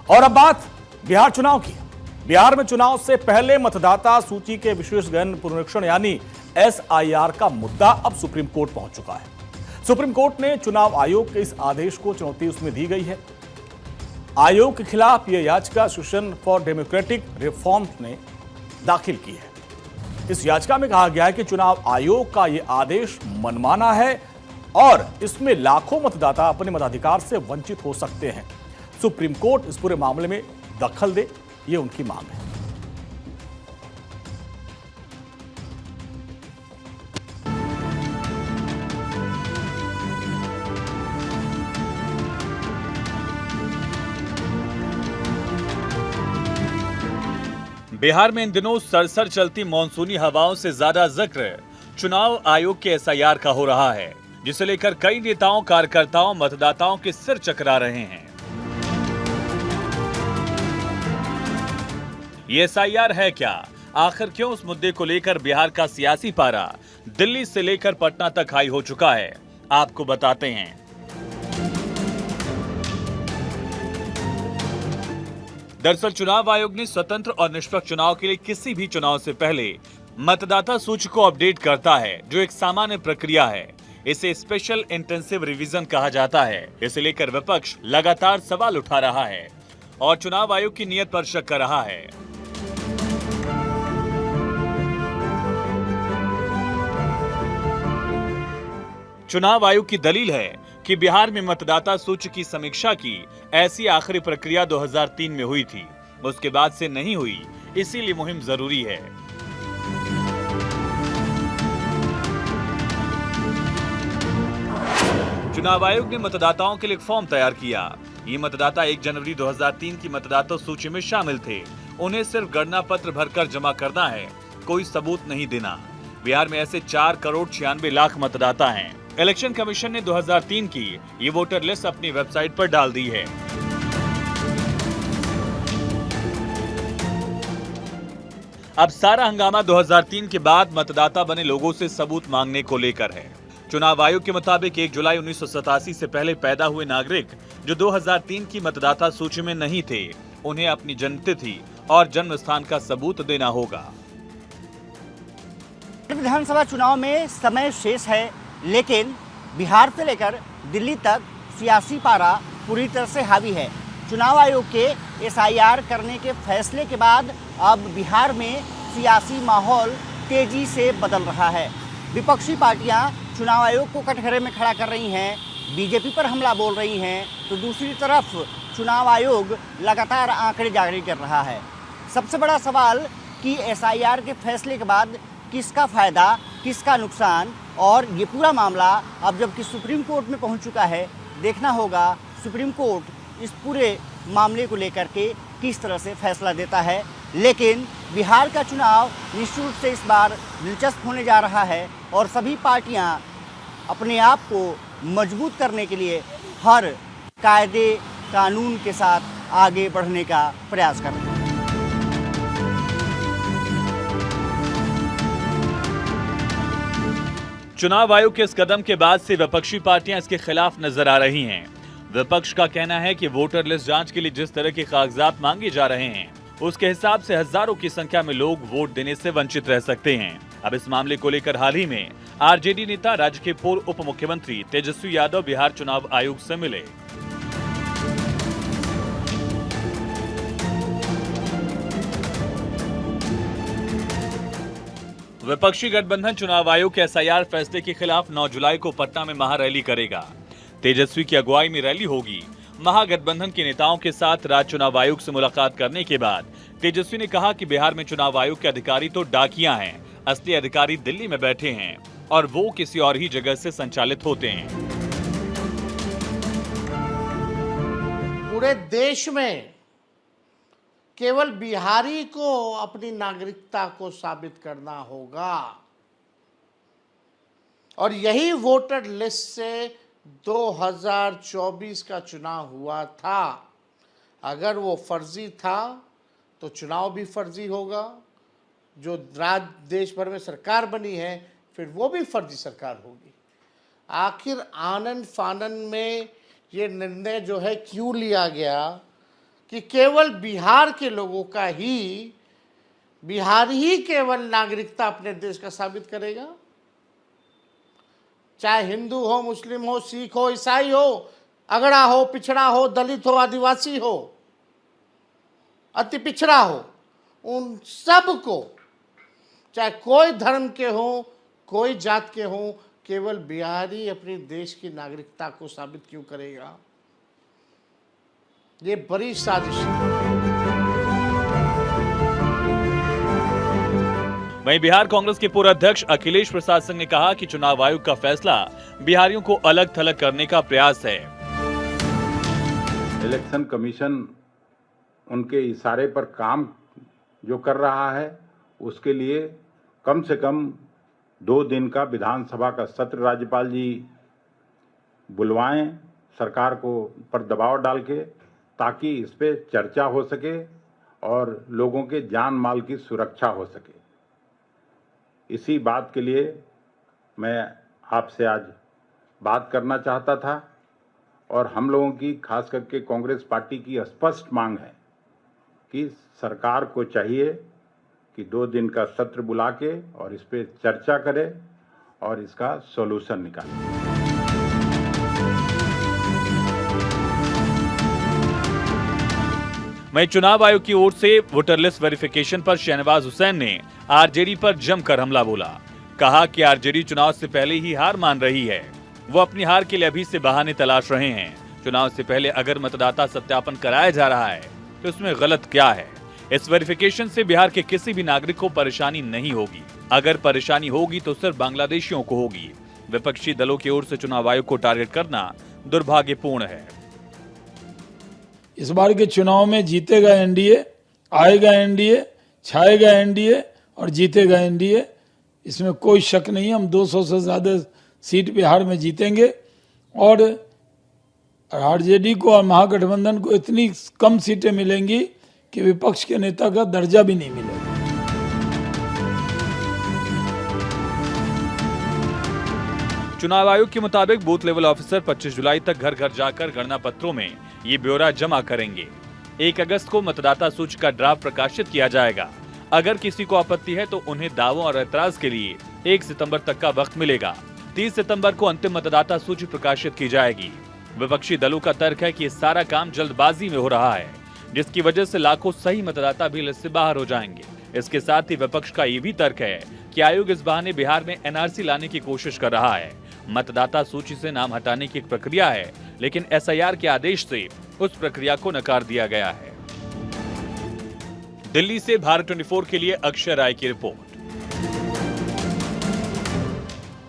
और अब बात बिहार चुनाव की। बिहार में चुनाव से पहले मतदाता सूची के विशेष गहन पुनरीक्षण यानी एसआईआर का मुद्दा अब सुप्रीम कोर्ट पहुंच चुका है। सुप्रीम कोर्ट ने चुनाव आयोग के इस आदेश को चुनौती उसमें दी गई है। आयोग के खिलाफ यह याचिका एसोसिएशन फॉर डेमोक्रेटिक रिफॉर्म्स ने दाखिल की है। इस याचिका में कहा गया है कि चुनाव आयोग का यह आदेश मनमाना है और इसमें लाखों मतदाता अपने मताधिकार से वंचित हो सकते हैं। सुप्रीम कोर्ट इस पूरे मामले में दखल दे, ये उनकी मांग है। बिहार में इन दिनों सरसर चलती मॉनसूनी हवाओं से ज्यादा जिक्र चुनाव आयोग के एसआईआर का हो रहा है, जिसे लेकर कई नेताओं, कार्यकर्ताओं, मतदाताओं के सिर चकरा रहे हैं। ये एसआईआर है क्या? आखिर क्यों उस मुद्दे को लेकर बिहार का सियासी पारा दिल्ली से लेकर पटना तक हाई हो चुका है, आपको बताते हैं। दरअसल चुनाव आयोग ने स्वतंत्र और निष्पक्ष चुनाव के लिए किसी भी चुनाव से पहले मतदाता सूची को अपडेट करता है, जो एक सामान्य प्रक्रिया है। इसे स्पेशल इंटेंसिव रिवीजन कहा जाता है। इसे लेकर विपक्ष लगातार सवाल उठा रहा है और चुनाव आयोग की नीयत पर शक कर रहा है। चुनाव आयोग की दलील है कि बिहार में मतदाता सूची की समीक्षा की ऐसी आखिरी प्रक्रिया 2003 में हुई थी, उसके बाद से नहीं हुई, इसीलिए मुहिम जरूरी है। चुनाव आयोग ने मतदाताओं के लिए एक फॉर्म तैयार किया। ये मतदाता 1 जनवरी 2003 की मतदाता सूची में शामिल थे। उन्हें सिर्फ गणना पत्र भरकर जमा करना है, कोई सबूत नहीं देना। बिहार में ऐसे 4 करोड़ 96 लाख मतदाता हैं। इलेक्शन कमीशन ने 2003 की ये वोटर लिस्ट अपनी वेबसाइट पर डाल दी है। अब सारा हंगामा 2003 के बाद मतदाता बने लोगों से सबूत मांगने को लेकर है। चुनाव आयोग के मुताबिक 1 जुलाई 1987 से पहले पैदा हुए नागरिक जो 2003 की मतदाता सूची में नहीं थे, उन्हें अपनी जन्मतिथि और जन्म स्थान का सबूत देना होगा। विधानसभा चुनाव में समय शेष है, लेकिन बिहार से लेकर दिल्ली तक सियासी पारा पूरी तरह से हावी है। चुनाव आयोग के एसआईआर करने के फैसले के बाद अब बिहार में सियासी माहौल तेजी से बदल रहा है। विपक्षी पार्टियां चुनाव आयोग को कटघरे में खड़ा कर रही हैं, बीजेपी पर हमला बोल रही हैं, तो दूसरी तरफ चुनाव आयोग लगातार आंकड़े जारी कर रहा है। सबसे बड़ा सवाल कि एसआईआर के फैसले के बाद किसका फायदा, किसका नुकसान, और ये पूरा मामला अब जबकि सुप्रीम कोर्ट में पहुंच चुका है, देखना होगा सुप्रीम कोर्ट इस पूरे मामले को लेकर के किस तरह से फैसला देता है। लेकिन बिहार का चुनाव निश्चित रूप से इस बार दिलचस्प होने जा रहा है और सभी पार्टियां अपने आप को मजबूत करने के लिए हर कायदे कानून के साथ आगे बढ़ने का प्रयास कर रही हैं। चुनाव आयोग के इस कदम के बाद से विपक्षी पार्टियां इसके खिलाफ नजर आ रही हैं। विपक्ष का कहना है कि वोटर लिस्ट जांच के लिए जिस तरह के कागजात मांगे जा रहे हैं, उसके हिसाब से हजारों की संख्या में लोग वोट देने से वंचित रह सकते हैं। अब इस मामले को लेकर हाल ही में आरजेडी नेता, राज्य के पूर्व उप मुख्यमंत्री तेजस्वी यादव बिहार चुनाव आयोग से मिले। विपक्षी गठबंधन चुनाव आयोग के एसआईआर फैसले के खिलाफ 9 जुलाई को पटना में महारैली करेगा। तेजस्वी की अगुवाई में रैली होगी। महागठबंधन के नेताओं के साथ राज्य चुनाव आयोग से मुलाकात करने के बाद तेजस्वी ने कहा कि बिहार में चुनाव आयोग के अधिकारी तो डाकियां हैं, असली अधिकारी दिल्ली में बैठे हैं और वो किसी और ही जगह से संचालित होते हैं। पूरे देश में केवल बिहारी को अपनी नागरिकता को साबित करना होगा और यही वोटर लिस्ट से 2024 का चुनाव हुआ था। अगर वो फर्जी था तो चुनाव भी फर्जी होगा। जो राज्य देश भर में सरकार बनी है, फिर वो भी फर्जी सरकार होगी। आखिर आनन फानन में ये निर्णय जो है क्यों लिया गया कि केवल बिहार के लोगों का ही, बिहार ही केवल नागरिकता अपने देश का साबित करेगा? चाहे हिंदू हो, मुस्लिम हो, सिख हो, ईसाई हो, अगड़ा हो, पिछड़ा हो, दलित हो, आदिवासी हो, अति पिछड़ा हो, उन सब को, चाहे कोई धर्म के हो, कोई जात के हो, केवल बिहारी अपने देश की नागरिकता को साबित क्यों करेगा? ये बड़ी साजिश है। वहीं बिहार कांग्रेस के पूर्व अध्यक्ष अखिलेश प्रसाद सिंह ने कहा कि चुनाव आयोग का फैसला बिहारियों को अलग थलग करने का प्रयास है। इलेक्शन कमीशन उनके इशारे पर काम जो कर रहा है, उसके लिए कम से कम 2 दिन का विधानसभा का सत्र राज्यपाल जी बुलवाएं सरकार को पर दबाव डाल के, ताकि इस पे चर्चा हो सके और लोगों के जान माल की सुरक्षा हो सके। इसी बात के लिए मैं आपसे आज बात करना चाहता था और हम लोगों की, खास करके कांग्रेस पार्टी की स्पष्ट मांग है कि सरकार को चाहिए कि 2 दिन का सत्र बुला के और इस पे चर्चा करे और इसका सॉल्यूशन निकाले। वहीं चुनाव आयोग की ओर से वोटर लिस्ट वेरिफिकेशन पर शहनवाज हुसैन ने आरजेडी पर जमकर हमला बोला। कहा कि आरजेडी चुनाव से पहले ही हार मान रही है, वो अपनी हार के लिए अभी से बहाने तलाश रहे हैं। चुनाव से पहले अगर मतदाता सत्यापन कराया जा रहा है तो इसमें गलत क्या है? इस वेरिफिकेशन से बिहार के किसी भी नागरिक को परेशानी नहीं होगी। अगर परेशानी होगी तो सिर्फ बांग्लादेशियों को होगी। विपक्षी दलों की ओर से चुनाव आयोग को टारगेट करना दुर्भाग्यपूर्ण है। इस बार के चुनाव में जीतेगा एनडीए, आएगा एनडीए, छाएगा एनडीए और जीतेगा एनडीए। इसमें कोई शक नहीं है। हम 200 से ज्यादा सीट बिहार में जीतेंगे और आरजेडी को और महागठबंधन को इतनी कम सीटें मिलेंगी कि विपक्ष के नेता का दर्जा भी नहीं मिलेगा। चुनाव आयोग के मुताबिक बूथ लेवल ऑफिसर 25 जुलाई तक घर घर जाकर गणना पत्रों में ये ब्यौरा जमा करेंगे। 1 अगस्त को मतदाता सूची का ड्राफ्ट प्रकाशित किया जाएगा। अगर किसी को आपत्ति है तो उन्हें दावों और एतराज के लिए 1 सितंबर तक का वक्त मिलेगा। 30 सितंबर को अंतिम मतदाता सूची प्रकाशित की जाएगी। विपक्षी दलों का तर्क है कि ये सारा काम जल्दबाजी में हो रहा है, जिसकी वजह से लाखों सही मतदाता भी लिस्ट से बाहर हो जाएंगे। इसके साथ ही विपक्ष का ये भी तर्क है कि आयोग इस बहाने बिहार में एनआरसी लाने की कोशिश कर रहा है। मतदाता सूची से नाम हटाने की एक प्रक्रिया है, लेकिन एसआईआर के आदेश से उस प्रक्रिया को नकार दिया गया है। दिल्ली से भारत 24 के लिए अक्षय राय की रिपोर्ट।